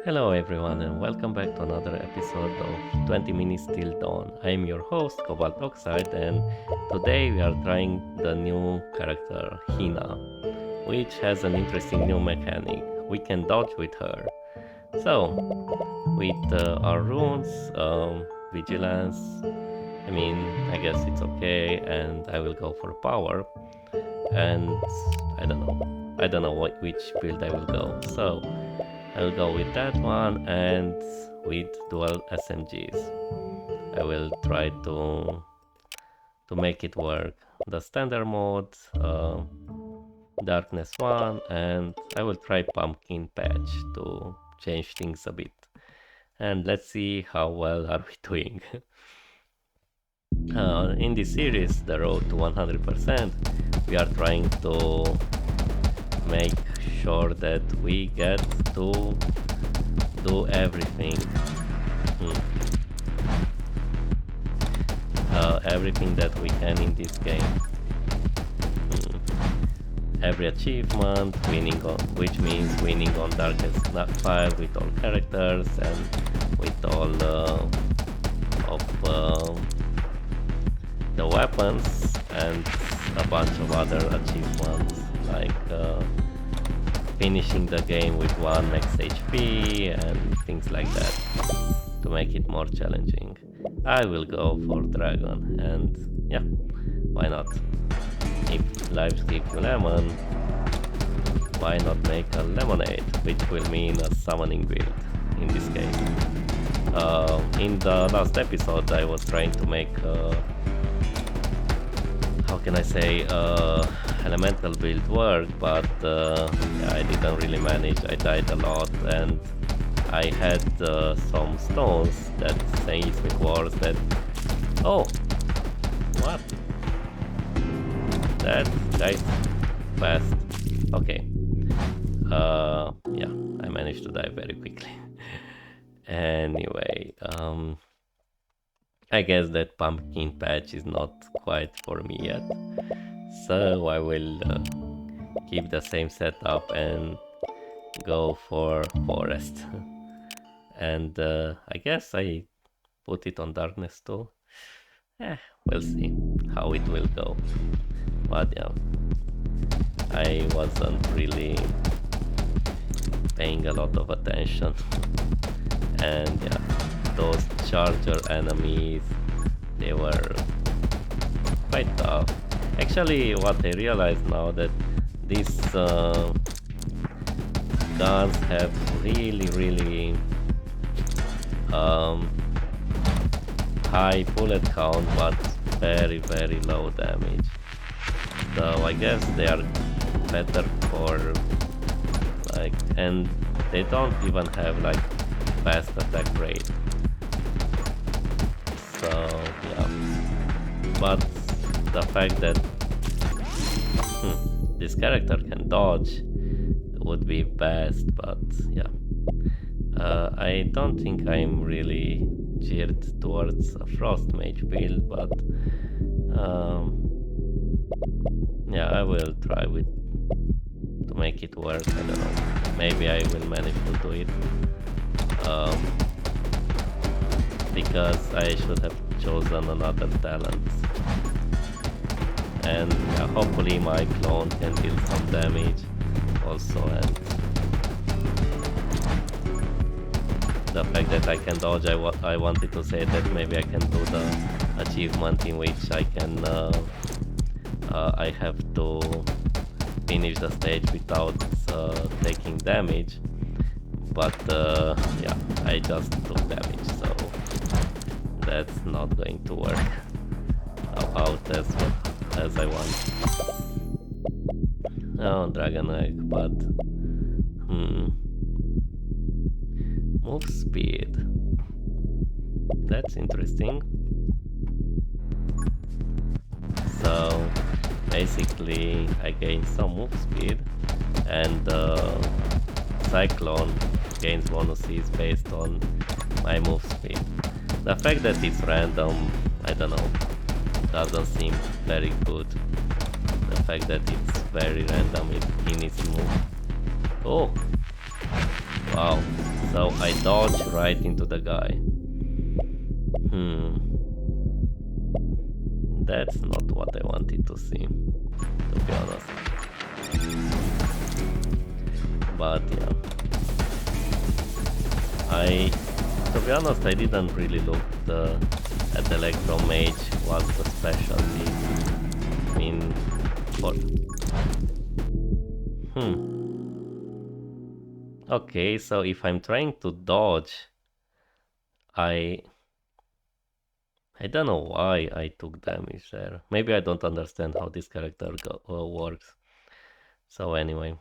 Hello everyone and welcome back to another episode of 20 Minutes Till Dawn. I am your host Cobalt Oxide and today we are trying the new character Hina, which has an interesting new mechanic. We can dodge with her. So, with our runes, vigilance, I guess it's okay and I will go for power and I don't know which build I will go. So, I'll go with that one and with dual SMGs. I will try to make it work. The standard mode, darkness 1, and I will try pumpkin patch to change things a bit. And let's see how well are we doing. In this series, the road to 100%, we are trying to make sure that we get to do everything. Everything that we can in this game. Every achievement, which means winning on Darkest Fire with all characters and with all of the weapons, and a bunch of other achievements like finishing the game with 1 max HP and things like that to make it more challenging. I will go for Dragon, and yeah, why not? If lives give you lemon, why not make a lemonade, which will mean a summoning build in this case. In the last episode I was trying to make how can I say, elemental build work, but yeah, I didn't really manage. I died a lot and I had some stones that seismic wars that... Oh! What? That guy's fast. Okay. Yeah, I managed to die very quickly. Anyway, I guess that pumpkin patch is not quite for me yet, so I will keep the same setup and go for forest. And I guess I put it on darkness too. We'll see how it will go. But yeah, I wasn't really paying a lot of attention. And yeah, those charger enemies, they were quite tough. Actually, what I realized now that these guns have really high bullet count but very low damage. So I guess they are better for like, and they don't even have like fast attack rate. So yeah, but the fact that this character can dodge would be best, but yeah, I don't think I'm really geared towards a frost mage build, but yeah, I will try to make it work. I don't know, maybe I will manage to do it. Because I should have chosen another talent. And yeah, hopefully my clone can deal some damage also, and the fact that I can dodge, I wanted to say that maybe I can do the achievement in which I can I have to finish the stage without taking damage, but yeah, I just took damage, so that's not going to work out as I want. Oh, Dragon Egg, but move speed, that's interesting. So basically I gain some move speed, and Cyclone gains bonuses based on my move speed. The fact that it's random, I don't know, doesn't seem very good. The fact that it's very random in its move. Oh! Wow, So I dodge right into the guy. That's not what I wanted to see, to be honest. But yeah, to be honest, I didn't really look at Electromage, what's the specialty. I mean, for... Okay, so if I'm trying to dodge, I don't know why I took damage there. Maybe I don't understand how this character works. So anyway,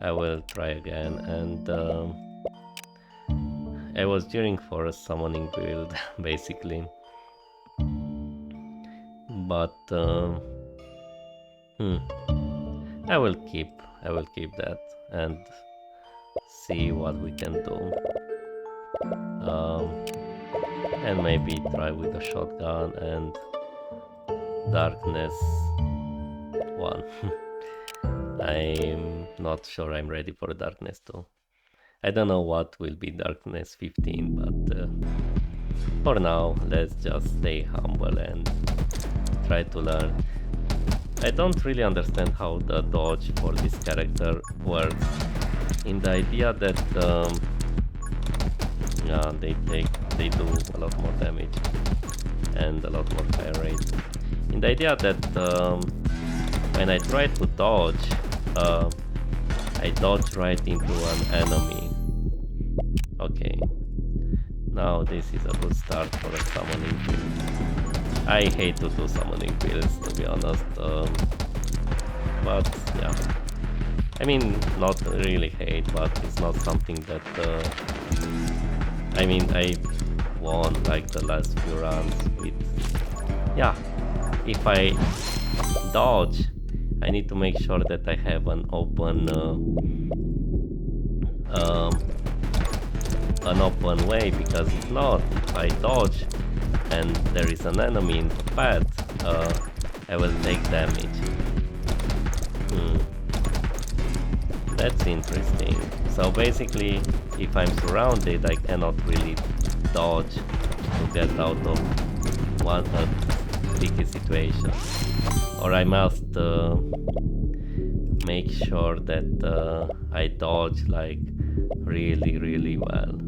I will try again, and I was cheering for a summoning build basically, but I will keep that and see what we can do, and maybe try with a shotgun and darkness 1. I'm not sure I'm ready for darkness 2. I don't know what will be darkness 15, but for now let's just stay humble and try to learn. I don't really understand how the dodge for this character works, in the idea that yeah, they do a lot more damage and a lot more fire rate. In the idea that when I try to dodge, I dodge right into an enemy. Okay, now this is a good start for a summoning build. I hate to do summoning builds, to be honest, but yeah, I mean, not really hate, but it's not something that I mean, I won like the last few runs with... Yeah, if I dodge, I need to make sure that I have an open way, because if not, if I dodge and there is an enemy in the path, I will take damage. That's interesting. So basically, if I'm surrounded, I cannot really dodge to get out of one tricky situation, or I must make sure that I dodge like really well.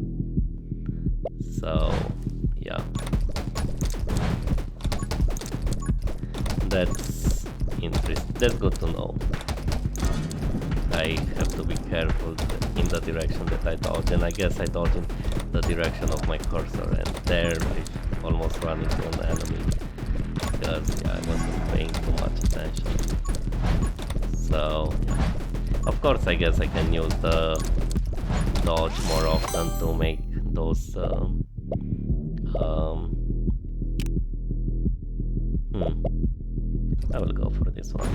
So yeah, that's interesting. That's good to know. I have to be careful in the direction that I dodge, and I guess I dodge in the direction of my cursor, and there I almost ran into an enemy because yeah, I wasn't paying too much attention. So yeah. Of course, I guess I can use the dodge more often to make those I will go for this one.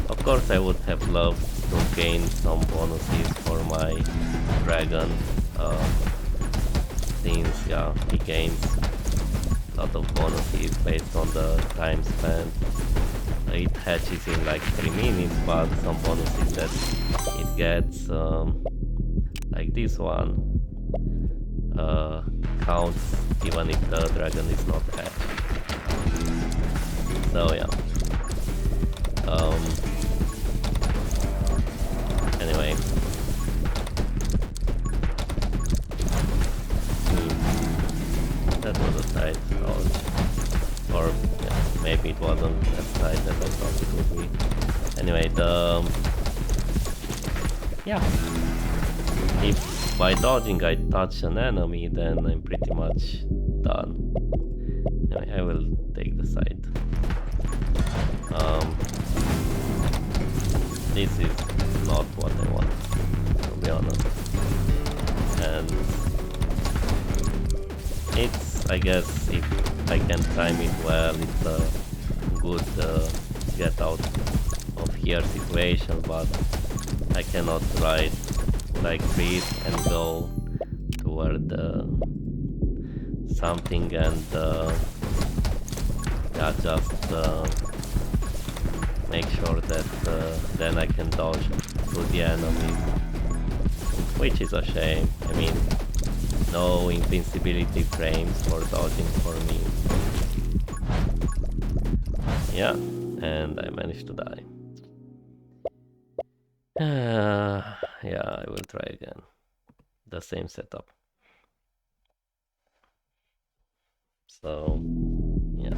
Of course, I would have loved to gain some bonuses for my dragon, since yeah, he gains a lot of bonuses based on the time spent. It hatches in like 3 minutes, but some bonuses that it gets, like this one, counts even if the dragon is not hatched. So yeah. Anyway, that was a tight dodge, or yeah, maybe it wasn't as tight as I thought it would be. Anyway, yeah, if by dodging I touch an enemy, then I'm pretty much done. Anyway, I will take the side. This is not what I want, to be honest. And it's, I guess, if I can time it well, it's a good get out of here situation, but I cannot ride like breathe and go toward something and yeah, just make sure that then I can dodge through the enemy which is a shame. I mean, no invincibility frames for dodging for me. Yeah, and I managed to die. Yeah, I will try again. The same setup. So, yeah.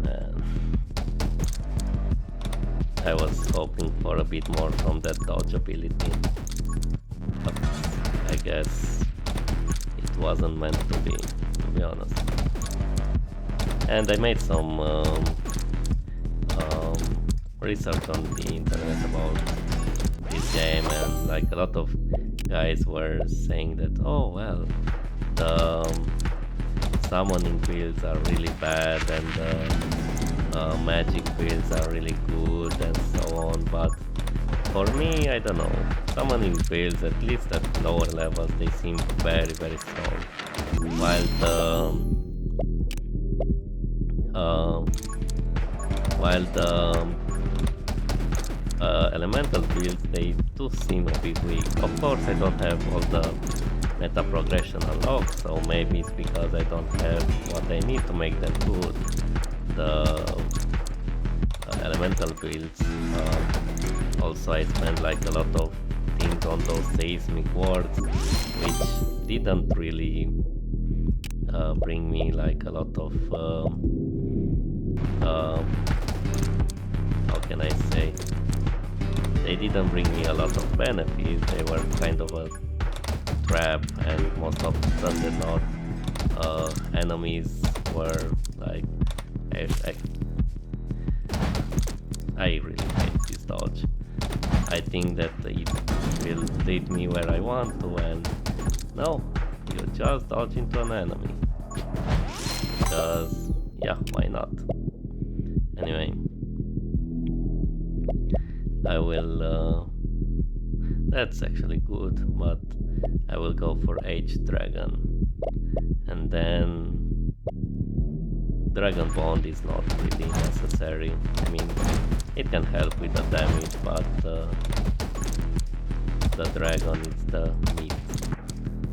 And I was hoping for a bit more from that dodge ability, but I guess it wasn't meant to be honest. And I made some research on the internet about this game, and like a lot of guys were saying that, oh well, the summoning builds are really bad and the magic builds are really good and so on, but for me, I don't know, summoning builds, at least at lower levels, they seem very strong, while the elemental builds, they do seem a bit weak. Of course, I don't have all the meta progression unlocked, so maybe it's because I don't have what I need to make them good. The elemental builds, also I spent like a lot of things on those seismic wards, which didn't really bring me like a lot of how can I say, they didn't bring me a lot of benefits. They were kind of a trap, and most of the not enemies were like I really hate this dodge. I think that it will lead me where I want to, and no, you just dodge into an enemy. Because, yeah, why not? Anyway, I will, that's actually good, but I will go for H-Dragon. And then Dragon Bond is not really necessary. I mean, it can help with the damage, but the dragon is the meat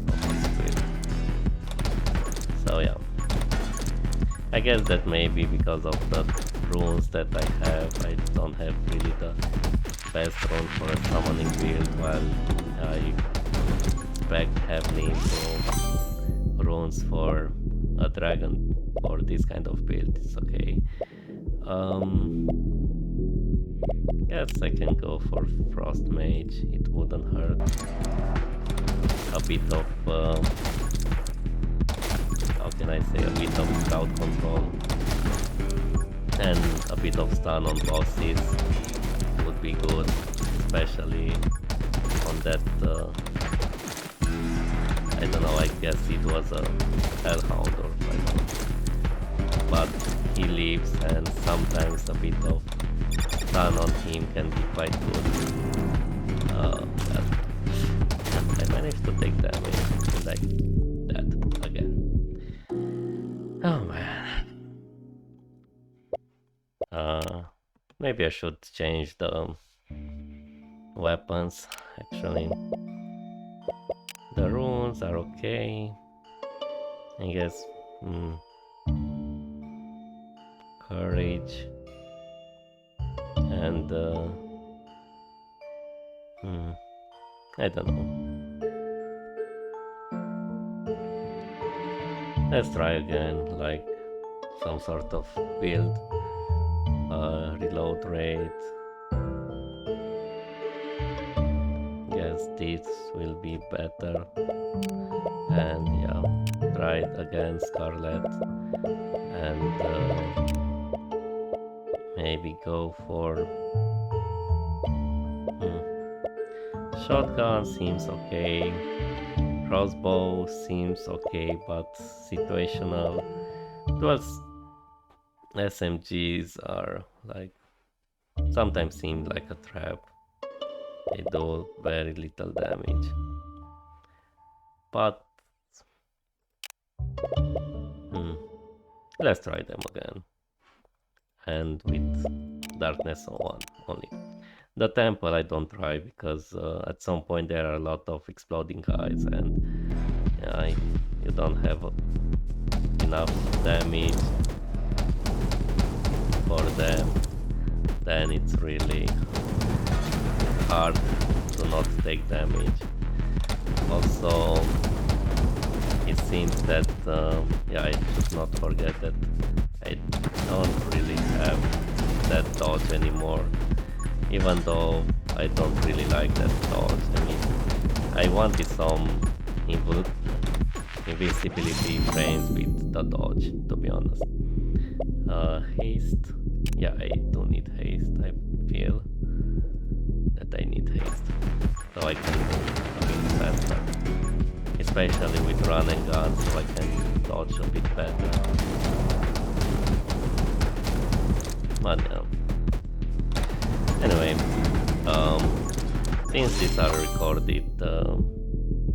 of this build. So yeah, I guess that maybe because of the runes that I have, I don't have really the best rune for a summoning build, while I expect heavily into runes for a dragon or this kind of build. It's okay. Guess I can go for Frost Mage, it wouldn't hurt. A bit of, how can I say, a bit of crowd control and a bit of stun on bosses would be good, especially on that, I don't know, I guess it was a Hellhound or I don't know. But he lives, and sometimes a bit of stun on him can be quite good. Well, I managed to take damage like that again. Oh man. Maybe I should change the weapons actually. The runes are okay, I guess. Courage and I don't know. Let's try again, like some sort of build, reload rate. Guess this will be better. And yeah, try it again, Scarlet, and maybe go for shotgun seems okay, crossbow seems okay, but situational. Plus SMGs are like sometimes seem like a trap. They do very little damage, but let's try them again, and with darkness on 1 only. The temple I don't try because at some point there are a lot of exploding guys, and yeah, if you don't have enough damage for them, then it's really hard to not take damage. Also, it seems that yeah, I should not forget that I don't really have that dodge anymore, even though I don't really like that dodge. I mean, I wanted some invisibility frames with the dodge, to be honest. Haste, yeah, I do need haste. I feel that I need haste, so I can move a bit faster, especially with run and gun, so I can dodge a bit better. But yeah. Anyway, since these are recorded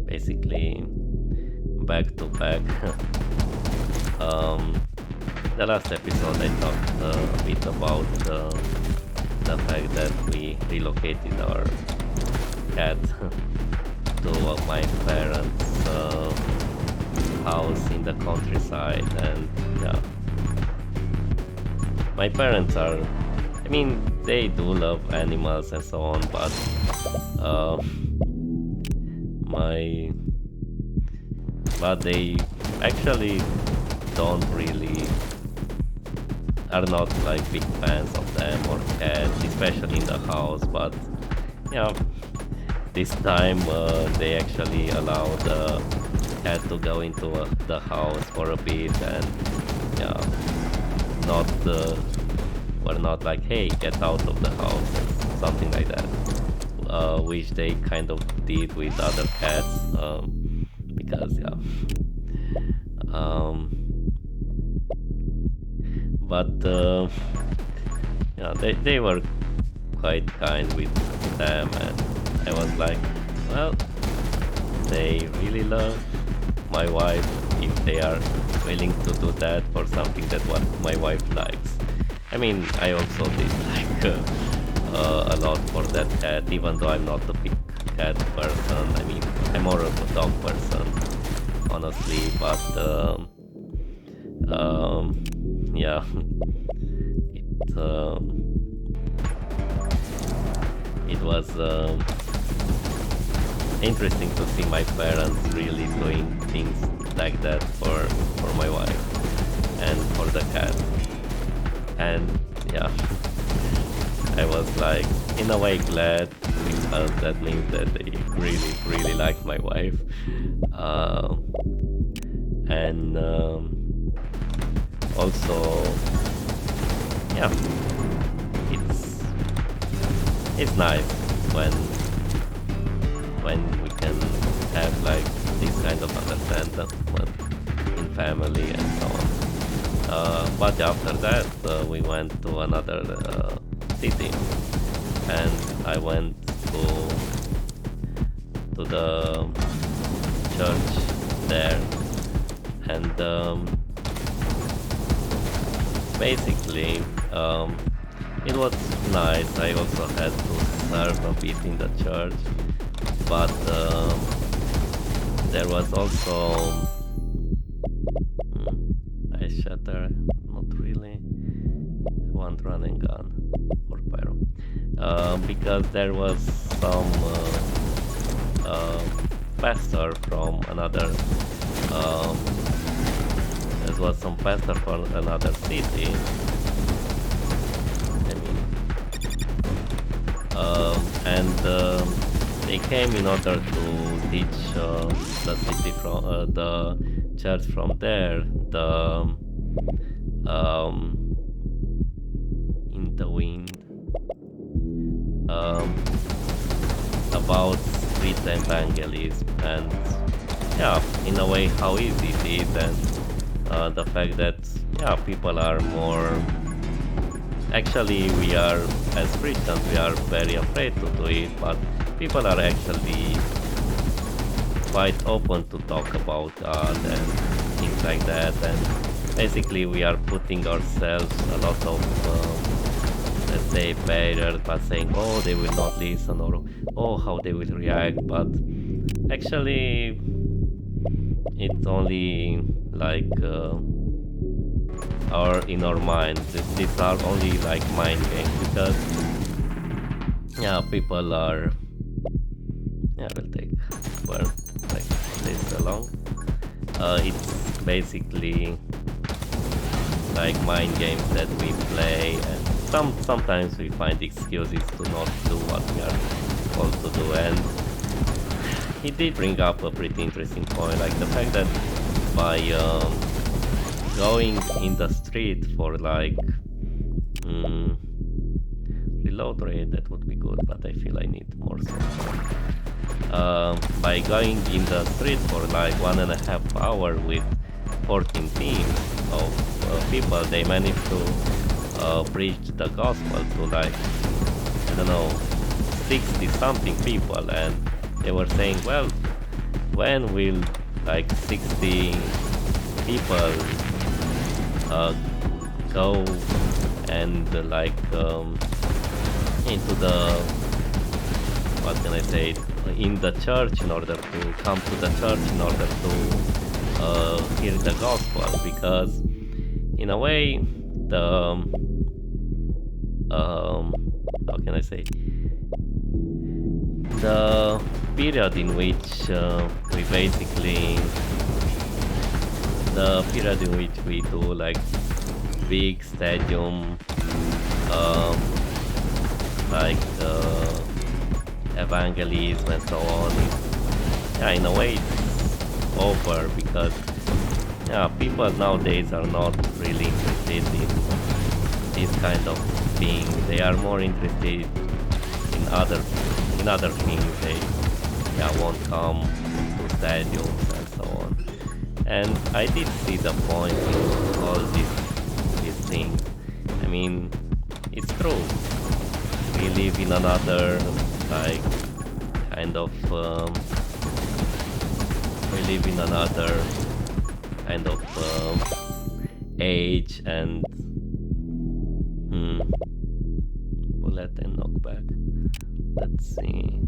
basically back to back, the last episode I talked a bit about the fact that we relocated our cat to my parents' house in the countryside, and yeah, my parents are, I mean, they do love animals and so on, but they actually don't really are not like big fans of them or cats, especially in the house. But yeah, this time they actually allowed the cat to go into the house for a bit, and yeah, not were not like, hey, get out of the house, or something like that, which they kind of did with other cats, because yeah, but yeah, they were quite kind with them, and I was like, well, they really love my wife if they are willing to do that for something that what my wife likes. I mean, I also did like a lot for that cat, even though I'm not a big cat person. I mean, I'm more of a dog person, honestly, but yeah, it was interesting to see my parents really doing things like that for my wife and for the cat. And yeah, I was like, in a way, glad, because that means that they really like my wife. And also, yeah, it's nice when we can have like this kind of understanding in family and so on. But after that, we went to another city, and I went to the church there, and basically it was nice. I also had to serve a bit in the church, but there was also ice shatter, not really. I want run and gun or pyro, because there was some pastor from another. There was some pastor from another city. I mean, and they came in order to teach the city from the church from there, the in the wind, about street evangelism, and yeah, in a way how easy it is, and the fact that yeah, people are more, actually we are, as Christians, we are very afraid to do it, but people are actually quite open to talk about God and things like that, and basically we are putting ourselves a lot of let's say barriers, but saying, oh, they will not listen, or oh, how they will react. But actually, it's only like in our mind. These are only like mind games, because yeah, people are, yeah, will take for like this along. It's basically like mind games that we play, and sometimes we find excuses to not do what we are supposed to do. And he did bring up a pretty interesting point, like the fact that by going in the street for like reload rate, that would be good, but I feel I need more support. By going in the street for like 1.5 hours with 14 teams of people, they managed to preach the gospel to like, I don't know, 60 something people. And they were saying, well, when will like 60 people go and like into the, what can I say, in the church, in order to come to the church, in order to hear the gospel? Because in a way, the how can I say, the period in which we basically, the period in which we do like big stadium like evangelism and so on, yeah, in a way it's over, because yeah, people nowadays are not really interested in this kind of thing. They are more interested in other things. They, yeah, won't come to stadiums and so on. And I did see the point in all these things. I mean, it's true. We live in another like kind of we live in another kind of age, and bullet and knockback. Let's see,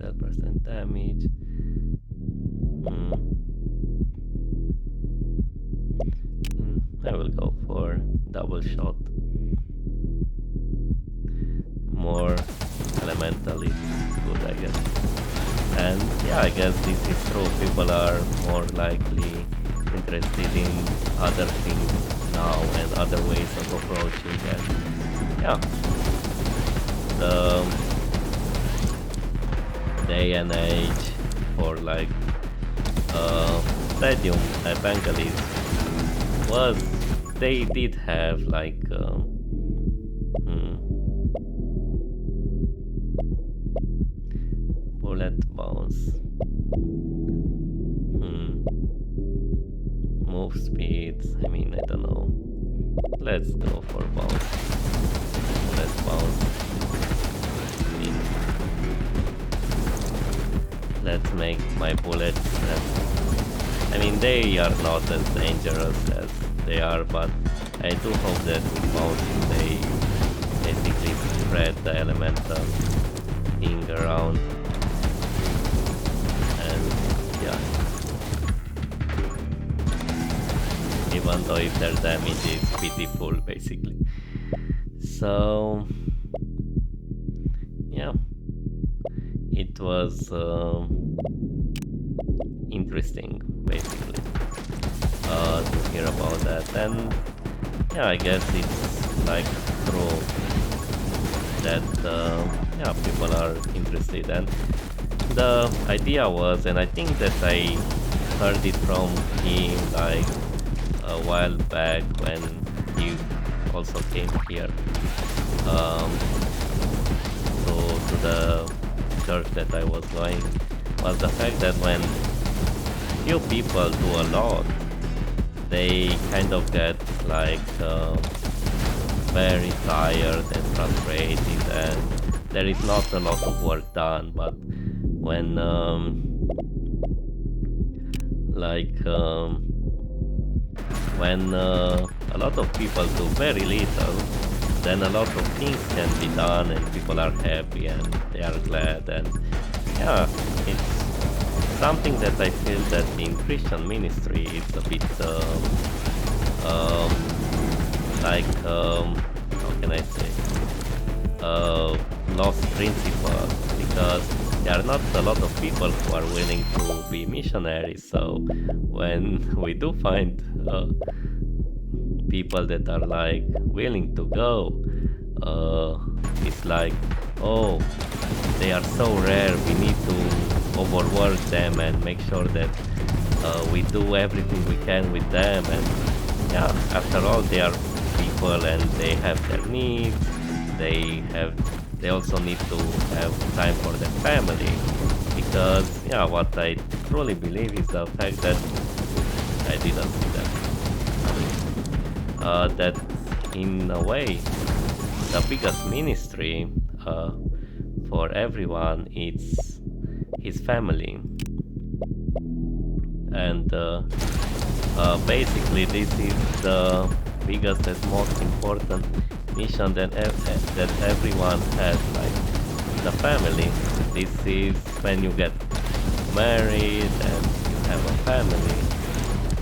10% damage. I will go for double shot. More elemental is good, I guess. And yeah, I guess this is true. People are more likely interested in other things now and other ways of approaching. And yeah, the day and age for like stadium evangelism was, they did have like bullet bounce, move speeds. I mean, I don't know. Let's go for bounce. Bullet bounce. I mean, let's make my bullets I mean, they are not as dangerous as they are, but I do hope that with bouncing they basically spread the elemental thing around. And yeah, even though if their damage is pitiful, basically. So yeah, it was interesting, basically, to hear about that. And yeah, I guess it's like true that yeah, people are interested. And the idea was, and I think that I heard it from him like a while back when he also came here to the church that I was going, was the fact that when few people do a lot, they kind of get like very tired and frustrated, and there is not a lot of work done. But when When a lot of people do very little, then a lot of things can be done and people are happy and they are glad. And yeah, it's something that I feel that in Christian ministry it's a bit um, like how can I say lost principle, because there are not a lot of people who are willing to be missionaries. So when we do find people that are like willing to go, uh, it's like, oh, they are so rare, we need to overwork them and make sure that we do everything we can with them. And yeah, after all, they are people and they have their needs. They also need to have time for their family, because yeah, what I truly believe is the fact that I didn't see that that in a way the biggest ministry for everyone is his family. And basically this is the biggest and most important mission that everyone has, like the family. This is when you get married and you have a family,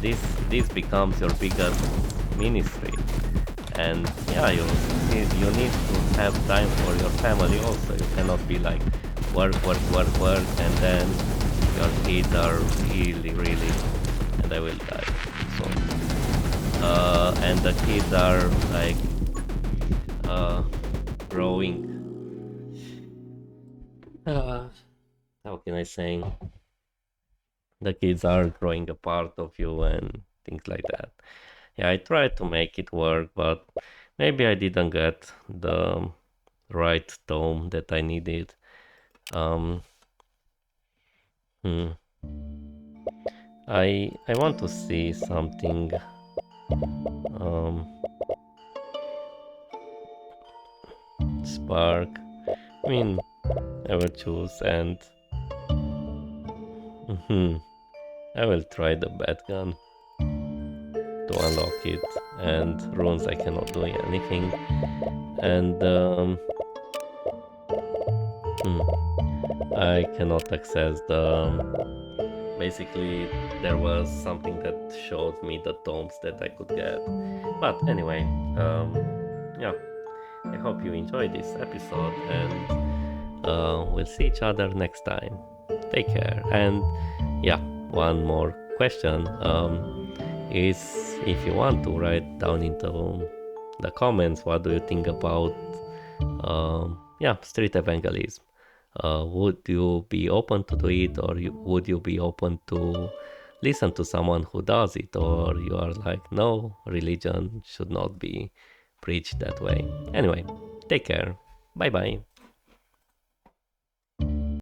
this becomes your biggest ministry. And yeah, you need to have time for your family also. You cannot be like work and then your kids are really, and I will die. So and the kids are like growing, how can I say, the kids are growing a part of you and things like that. Yeah, I tried to make it work, but maybe I didn't get the right tone that I needed. Um, hmm. I want to see something um, spark. I mean, I will choose, and I will try the bat gun to unlock it. And runes, I cannot do anything. And I cannot access the. Basically, there was something that showed me the tomes that I could get. But anyway, yeah, I hope you enjoyed this episode, and we'll see each other next time. Take care. And yeah, one more question is, if you want to write down into the comments, what do you think about yeah, street evangelism? Would you be open to do it, or would you be open to listen to someone who does it, or you are like, no, religion should not be preached that way? Anyway, take care. Bye bye.